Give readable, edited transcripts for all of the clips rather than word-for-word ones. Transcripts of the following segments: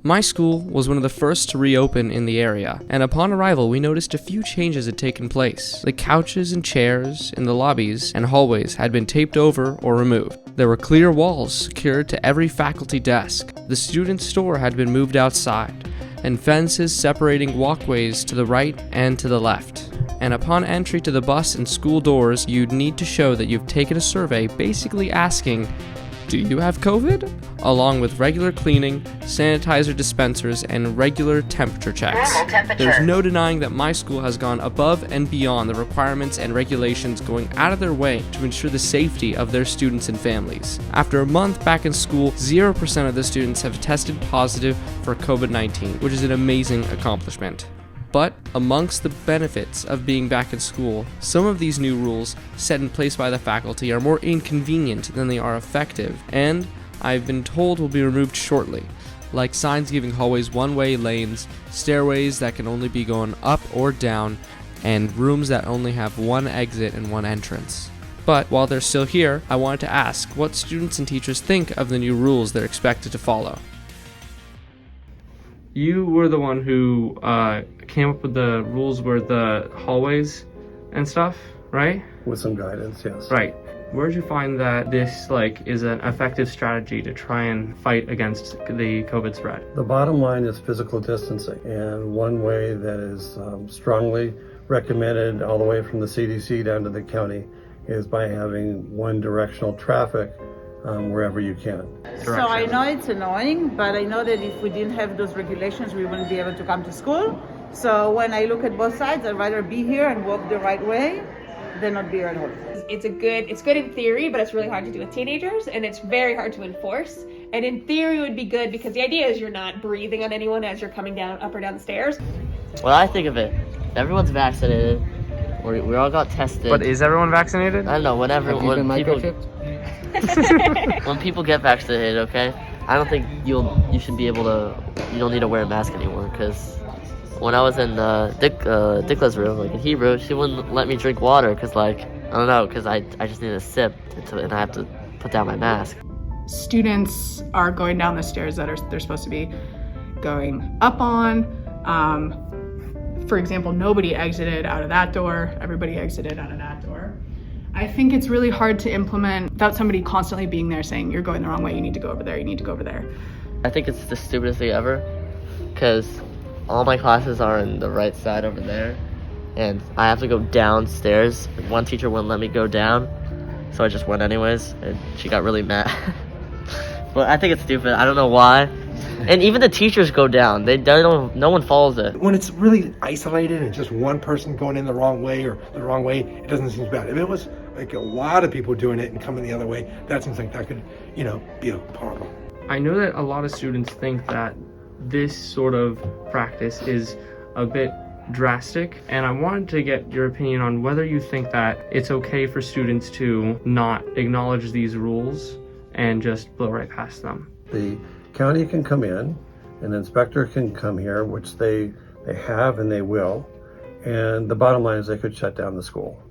My school was one of the first to reopen in the area, and upon arrival we noticed a few changes had taken place. The couches and chairs in the lobbies and hallways had been taped over or removed. There were clear walls secured to every faculty desk. The student store had been moved outside, and fences separating walkways to the right and to the left. And upon entry to the bus and school doors, you'd need to show that you've taken a survey basically asking, "Do you have COVID?" along with regular cleaning, sanitizer dispensers, and regular temperature checks. There's no denying that my school has gone above and beyond the requirements and regulations, going out of their way to ensure the safety of their students and families. After a month back in school, 0% of the students have tested positive for COVID-19, which is an amazing accomplishment. But amongst the benefits of being back in school, some of these new rules set in place by the faculty are more inconvenient than they are effective, and I've been told will be removed shortly, like signs giving hallways one-way lanes, stairways that can only be going up or down, and rooms that only have one exit and one entrance. But while they're still here, I wanted to ask what students and teachers think of the new rules they're expected to follow. You were the one who came up with the rules where the hallways and stuff, right? With some guidance, yes. Right. Where did you find that this is an effective strategy to try and fight against the COVID spread? The bottom line is physical distancing, and one way that is strongly recommended all the way from the CDC down to the county is by having one directional traffic wherever you can. So I know it's annoying, but I know that if we didn't have those regulations, we wouldn't be able to come to school. So when I look at both sides, I'd rather be here and walk the right way than not be here at all. It's good in theory, but it's really hard to do with teenagers, and it's very hard to enforce. And in theory it would be good because the idea is you're not breathing on anyone as you're coming down up or down the stairs. Well, I think of it, everyone's vaccinated. We all got tested. But is everyone vaccinated? I don't know, when people get vaccinated, okay? I don't think you should be able to. You don't need to wear a mask anymore, because when I was in Dickla's room, in Hebrew, she wouldn't let me drink water because I don't know, because I just need a sip and I have to put down my mask. Students are going down the stairs that they're supposed to be going up on. For example, nobody exited out of that door, everybody exited out of that door. I think it's really hard to implement without somebody constantly being there saying, "You're going the wrong way, you need to go over there, you need to go over there." I think it's the stupidest thing ever, because all my classes are in the right side over there, and I have to go downstairs. One teacher wouldn't let me go down, so I just went anyways, and she got really mad. But I think it's stupid. I don't know why. And even the teachers go down. No one follows it. When it's really isolated and just one person going in the wrong way or the wrong way, it doesn't seem bad. If it was like a lot of people doing it and coming the other way, that seems like that could, be a problem. I know that a lot of students think that this sort of practice is a bit drastic, and I wanted to get your opinion on whether you think that it's okay for students to not acknowledge these rules and just blow right past them. The county can come in, an inspector can come here, which they have and they will, and the bottom line is they could shut down the school.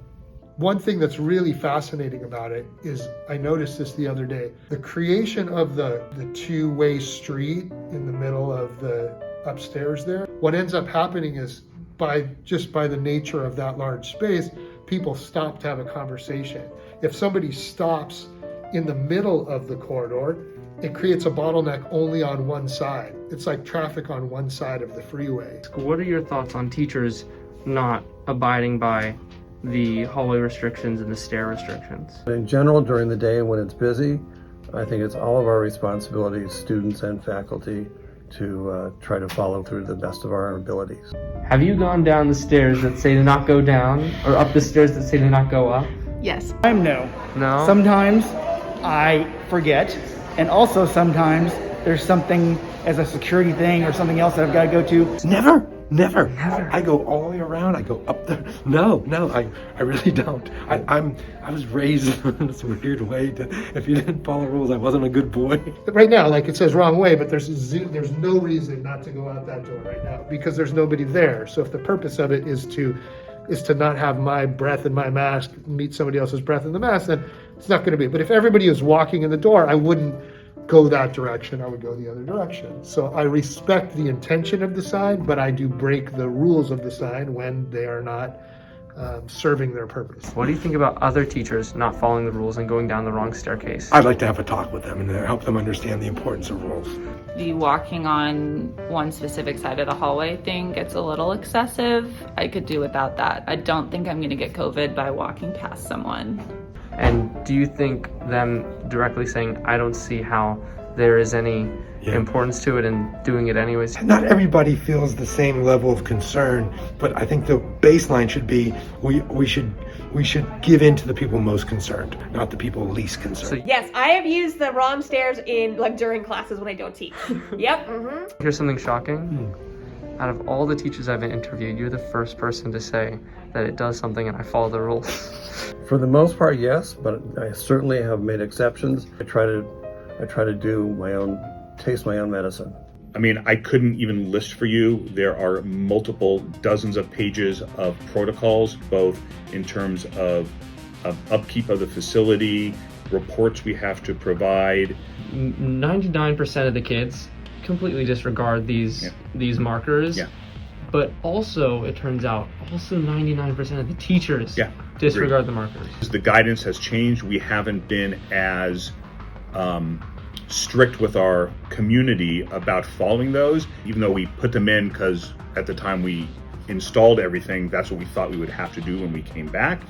One thing that's really fascinating about it is, I noticed this the other day, the creation of the two-way street in the middle of the upstairs there. What ends up happening is, by the nature of that large space, people stop to have a conversation. If somebody stops in the middle of the corridor, it creates a bottleneck only on one side. It's like traffic on one side of the freeway. What are your thoughts on teachers not abiding by the hallway restrictions and the stair restrictions? In general, during the day when it's busy, I think it's all of our responsibilities, students and faculty, to try to follow through to the best of our abilities. Have you gone down the stairs that say to not go down, or up the stairs that say to not go up? Yes. No. No? Sometimes I forget, and also sometimes there's something as a security thing or something else that I've got to go to. Never. I go all the way around. I go up there. No, I really don't. I was raised in this weird way that if you didn't follow rules, I wasn't a good boy. Right now, it says wrong way, but there's no reason not to go out that door right now because there's nobody there. So if the purpose of it is to not have my breath in my mask meet somebody else's breath in the mask, then it's not going to be. But if everybody is walking in the door, I wouldn't go that direction, I would go the other direction. So I respect the intention of the sign, but I do break the rules of the sign when they are not serving their purpose. What do you think about other teachers not following the rules and going down the wrong staircase? I'd like to have a talk with them and help them understand the importance of rules. The walking on one specific side of the hallway thing gets a little excessive. I could do without that. I don't think I'm going to get COVID by walking past someone. And do you think them directly saying, I don't see how there is any importance to it and doing it anyways? Not everybody feels the same level of concern, but I think the baseline should be we should give in to the people most concerned, not the people least concerned. Yes, I have used the wrong stairs during classes when I don't teach. Yep. Here's something shocking. Out of all the teachers I've interviewed, you're the first person to say that it does something and I follow the rules. For the most part, yes, but I certainly have made exceptions. I try to do my own, taste my own medicine. I mean, I couldn't even list for you. There are multiple dozens of pages of protocols, both in terms of upkeep of the facility, reports we have to provide. 99% of the kids completely disregard these markers. Yeah. But also, it turns out, also 99% of the teachers disregard the markers. As the guidance has changed, we haven't been as strict with our community about following those, even though we put them in because at the time we installed everything, that's what we thought we would have to do when we came back.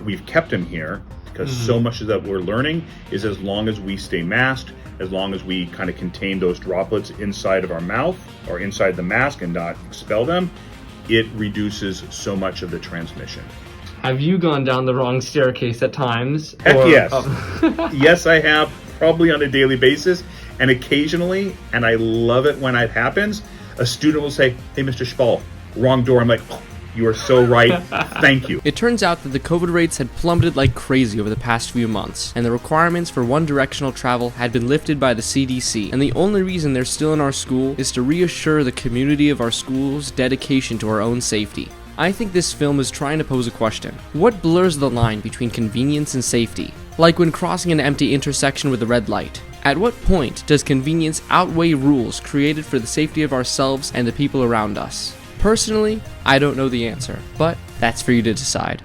We've kept them here because so much of that we're learning is as long as we stay masked, as long as we kind of contain those droplets inside of our mouth or inside the mask and not expel them, it reduces so much of the transmission. Have you gone down the wrong staircase at times? Heck yes. Yes, I have, probably on a daily basis. And occasionally, and I love it when it happens, a student will say, hey, Mr. Spall, wrong door. I'm like, oh, you are so right. Thank you. It turns out that the COVID rates had plummeted like crazy over the past few months, and the requirements for one-directional travel had been lifted by the CDC, and the only reason they're still in our school is to reassure the community of our school's dedication to our own safety. I think this film is trying to pose a question. What blurs the line between convenience and safety? Like when crossing an empty intersection with a red light. At what point does convenience outweigh rules created for the safety of ourselves and the people around us? Personally, I don't know the answer, but that's for you to decide.